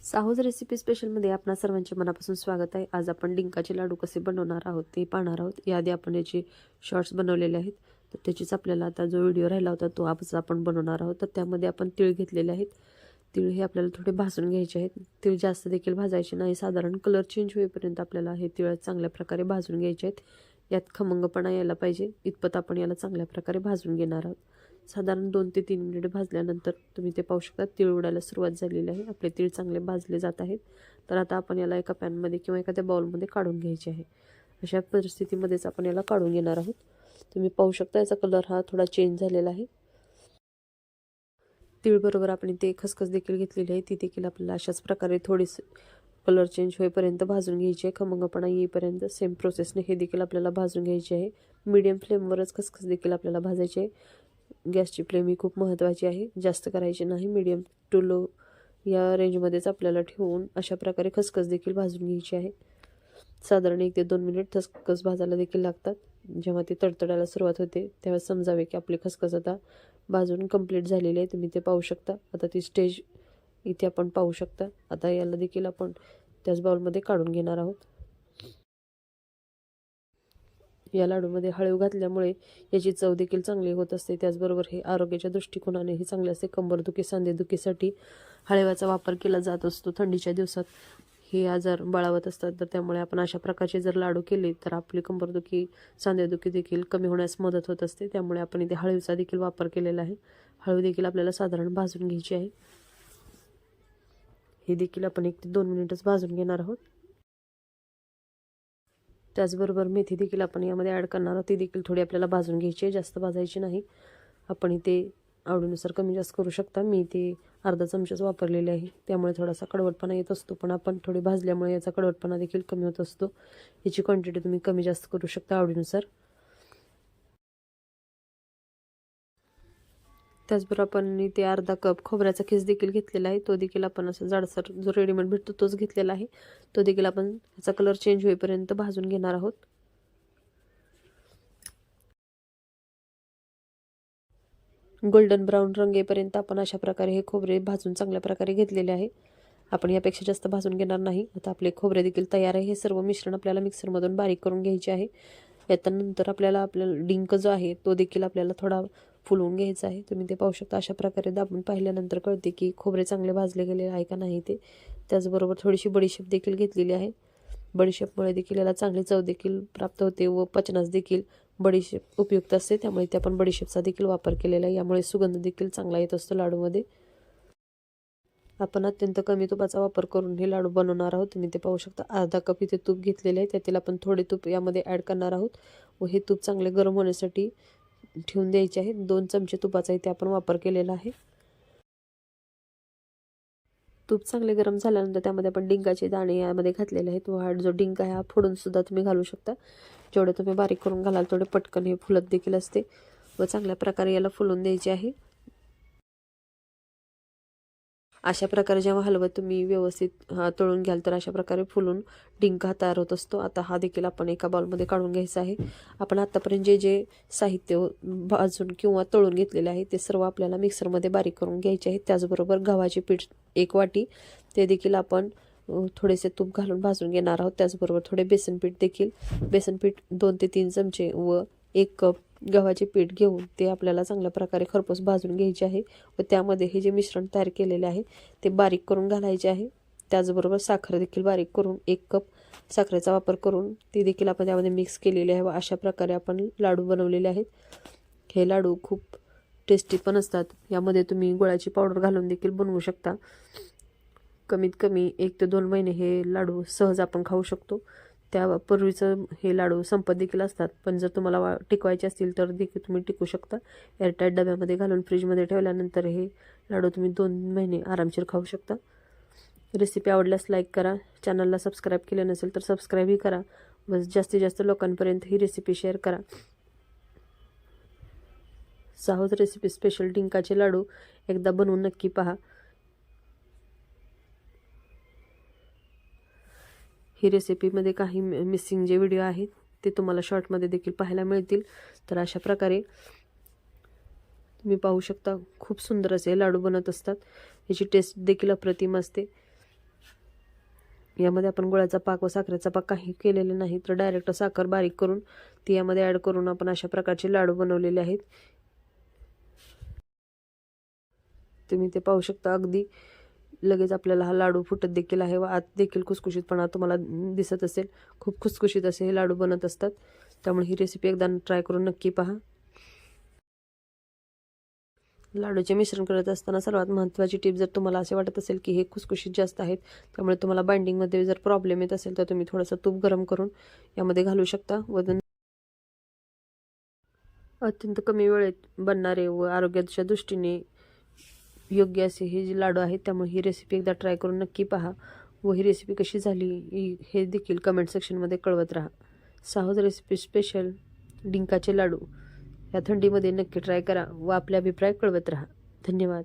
साहूज recipe स्पेशलमध्ये आपणा सर्वांचे मनापासून स्वागत आहे। आज आपण डिंकाचे लाडू कसे बनवणार आहोत ते पाहणार आहोत। याआधी आपण याचे शॉर्ट्स बनवलेले आहेत, तर त्याचीच आपल्याला आता जो व्हिडिओ राहिला होता तो आज आपण बनवणार आहोत। तर त्यामध्ये आपण तीळ घेतलेले आहेत। तीळ हे आपल्याला थोडे भाजून घ्यायचे आहेत। तीळ जास्त देखील भाजायचे नाही, साधारण कलर चेंज होईपर्यंत आपल्याला हे तीळ चांगल्या प्रकारे भाजून घ्यायचे आहेत। यात खमंगपणा यायला पाहिजे इतपत आपण याला चांगल्या प्रकारे भाजून घेणार आहोत। साधारण 2 ते 3 मिनिट भाजल्यानंतर तुम्ही ते पाहू शकता तीळ उडायला सुरुवात झालेली आहे। आपले तीळ चांगले भाजले जात आहेत। तर आता आपण याला एका पॅनमध्ये किंवा एखाद्या बाउलमध्ये काढून घ्यायचे आहे। अशा परिस्थितीमध्येच आपण याला काढून घेणार आहोत। तुम्ही पाहू शकता याचा कलर हा थोडा चेंज झालेला आहे। तीळबरोबर आपण इथे खसखस देखील घेतलेली आहे, ती देखील आपल्याला अशाच प्रकारे थोडीशी कलर चेंज होईपर्यंत भाजून घ्यायची आहे। खमंगपणा येईपर्यंत सेम प्रोसेसने हे देखील आपल्याला भाजून घ्यायचे आहे। मीडियम फ्लेमवरच खसखस देखील आपल्याला भाजायची आहे। गॅसची फ्लेम ही खूप महत्त्वाची आहे, जास्त करायची नाही, मीडियम टू लो या रेंजमध्येच आपल्याला ठेवून अशा प्रकारे खसखस देखील भाजून घ्यायची आहे। साधारण 1 ते 2 मिनिट खसखस भाजायला देखील लागतात। जेव्हा ती तडतडायला सुरुवात होते तेव्हा समजावे की आपली खसखस आता भाजून कंप्लीट झालेली आहे। तुम्ही ते पाहू शकता। आता ती स्टेज इथे आपण पाहू शकता। आता याला देखील आपण त्याच बाउलमध्ये काढून घेणार आहोत। या लाडूमध्ये हळीव घातल्यामुळे याची चव देखील चांगली होत असते। त्याचबरोबर हे आरोग्याच्या दृष्टिकोनानेही चांगले असते। कंबरदुखी सांधेदुखीसाठी हळव्याचा वापर केला जात असतो। थंडीच्या दिवसात हे आजार बळावत असतात, तर त्यामुळे आपण अशा प्रकारचे जर लाडू केले तर आपली कंबरदुखी सांधेदुखी देखील कमी होण्यास मदत होत असते। त्यामुळे आपण इथे हळवीचा देखील वापर केलेला आहे। हळवी देखील आपल्याला साधारण भाजून घ्यायची आहे। हे देखील आपण 1 ते 2 मिनिटच भाजून घेणार आहोत। त्याचबरोबर मेथी देखील आपण यामध्ये ॲड करणार आहोत, ती देखील थोडी आपल्याला भाजून घ्यायची आहे, जास्त भाजायची नाही। आपण इथे आवडीनुसार कमी जास्त करू शकता। मी इथे अर्धा चमचाच वापरलेले आहे, त्यामुळे थोडासा कडवटपणा येत असतो, पण आपण थोडी भाजल्यामुळे याचा कडवटपणा देखील कमी होत असतो। याची क्वांटिटी तुम्ही कमी जास्त करू शकता आवडीनुसार। त्याचबरोबर आपण इथे अर्धा कप खोबऱ्याचा खीस देखील घेतलेला आहे, तो देखील आपण असं जाडसर जो रेडीमेड भेटतो तोच घेतलेला आहे। तो देखील आपण त्याचा कलर चेंज होईपर्यंत भाजून घेणार आहोत। गोल्डन ब्राऊन रंग येईपर्यंत आपण अशा प्रकारे हे खोबरे भाजून चांगल्या प्रकारे घेतलेले आहे। आपण यापेक्षा जास्त भाजून घेणार नाही। आता आपले खोबरे देखील तयार आहे। हे सर्व मिश्रण आपल्याला मिक्सरमधून बारीक करून घ्यायचे आहे। याच्यानंतर आपल्याला डिंक जो आहे तो देखील आपल्याला थोडा फुलवून घ्यायचा आहे। तुम्ही ते पाहू शकता। अशा प्रकारे दाबून पाहिल्यानंतर कळते की खोबरे चांगले भाजले गेले आहे का नाही ते। त्याचबरोबर थोडीशी बडीशेप देखील घेतलेली आहे। बडीशेपमुळे देखील याला चांगली चव देखील प्राप्त होते व पचनास देखील बडीशेप उपयुक्त असते, त्यामुळे ते आपण बडीशेपचा देखील वापर केलेला आहे। यामुळे सुगंध देखील चांगला येत असतो लाडूमध्ये। आपण अत्यंत कमी तुपाचा वापर करून हे लाडू बनवणार आहोत। तुम्ही ते पाहू शकता। अर्धा कप इथे तूप घेतलेले आहे, त्यातील आपण थोडे तूप यामध्ये ॲड करणार आहोत व हे तूप चांगले गरम होण्यासाठी ठेवून द्यायचे आहे। 2 चमचे तुपाचा इथे आपण वापर केलेला आहे। तूप चांगले गरम झाल्यानंतर त्यामध्ये आपण डिंकाचे दाणे यामध्ये घातलेले आहेत व हा जो डिंक आहे हा फोडून सुद्धा तुम्ही घालू शकता। जेवढे तुम्ही बारीक करून घालाल तेवढे पटकन हे फुलत देखील असते व चांगल्या प्रकारे याला फुलून द्यायचे आहे। अशा प्रकारे जेव्हा हलवं तुम्ही व्यवस्थित तळून घ्याल तर अशा प्रकारे फुलून डिंक हा तयार होत असतो। आता हा देखील आपण एका बाउलमध्ये काढून घ्यायचा आहे। आपण आतापर्यंत जे जे साहित्य भाजून किंवा तळून घेतलेले आहे ते सर्व आपल्याला मिक्सरमध्ये बारीक करून घ्यायचे आहे। त्याचबरोबर गव्हाचे पीठ 1 वाटी ते देखील आपण थोडेसे तूप घालून भाजून घेणार आहोत। त्याचबरोबर थोडे बेसन पीठ 2 ते 3 चमचे व 1 कप गव्हाचे पीठ घेऊन ते आपल्याला चांगल्या प्रकारे खरपूस भाजून घ्यायचे आहे व त्यामध्ये हे जे मिश्रण तयार केलेले आहे ते बारीक करून घालायचे आहे। त्याचबरोबर साखर देखील बारीक करून 1 कप साखरेचा वापर करून ती देखील आपण त्यामध्ये मिक्स केलेली आहे व अशा प्रकारे आपण लाडू बनवलेले आहेत। हे लाडू खूप टेस्टी पण असतात। यामध्ये तुम्ही गुळाची पावडर घालून देखील बनवू शकता। कमीत कमी 1 ते 2 महिने हे लाडू सहज आपण खाऊ शकतो। त्यापूर्वीचं हे लाडू संपत देखील असतात, पण जर तुम्हाला टिकवायचे असतील तर देखील तुम्ही टिकू शकता। एअरटाईट डब्यामध्ये घालून फ्रीजमध्ये ठेवल्यानंतर हे लाडू तुम्ही 2 महिने आरामशीर खाऊ शकता। रेसिपी आवडल्यास लाईक करा, चॅनलला सबस्क्राईब केले नसेल तर सबस्क्राईबही करा व जास्तीत जास्त लोकांपर्यंत ही रेसिपी शेअर करा। साहूज रेसिपी स्पेशल डिंकाचे लाडू एकदा बनवून नक्की पहा। ही रेसिपीमध्ये काही मिसिंग जे व्हिडिओ आहेत ते तुम्हाला शॉर्टमध्ये देखील पाहायला मिळतील। तर अशा प्रकारे तुम्ही पाहू शकता खूप सुंदर असे लाडू बनत असतात। याची टेस्ट देखील अप्रतिम असते। यामध्ये आपण गुळाचा पाक व साखरेचा पाक काही केलेला नाही, तर डायरेक्ट साखर बारीक करून ती यामध्ये ॲड करून आपण अशा प्रकारचे लाडू बनवलेले आहेत. तुम्ही ते पाहू शकता. अगदी लगेच आपल्याला हा लाडू फुटत देखील आहे व आत देखील खुसखुशीतपणा तुम्हाला दिसत असेल. खूप खुसखुशीत असे हे लाडू बनत असतात. त्यामुळे ही रेसिपी एकदा ट्राय करून नक्की पहा. लाडूचे मिश्रण करत असताना सर्वात महत्त्वाची टिप, जर तुम्हाला असे वाटत असेल की हे खुसखुशीत जास्त आहेत, त्यामुळे तुम्हाला बाइंडिंगमध्ये जर प्रॉब्लेम येत असेल, तर तुम्ही थोडंसं तूप गरम करून यामध्ये घालू शकता. अत्यंत कमी वेळेत बनणारे व आरोग्याच्या दृष्टीने योग्य असे हे जे लाडू आहेत, त्यामुळे ही रेसिपी एकदा ट्राय करून नक्की पहा व ही रेसिपी कशी झाली हे देखील कमेंट सेक्शनमध्ये कळवत राहा. साहूज रेसिपी स्पेशल डिंकाचे लाडू या थंडीमध्ये नक्की ट्राय करा व आपले अभिप्राय कळवत राहा. धन्यवाद.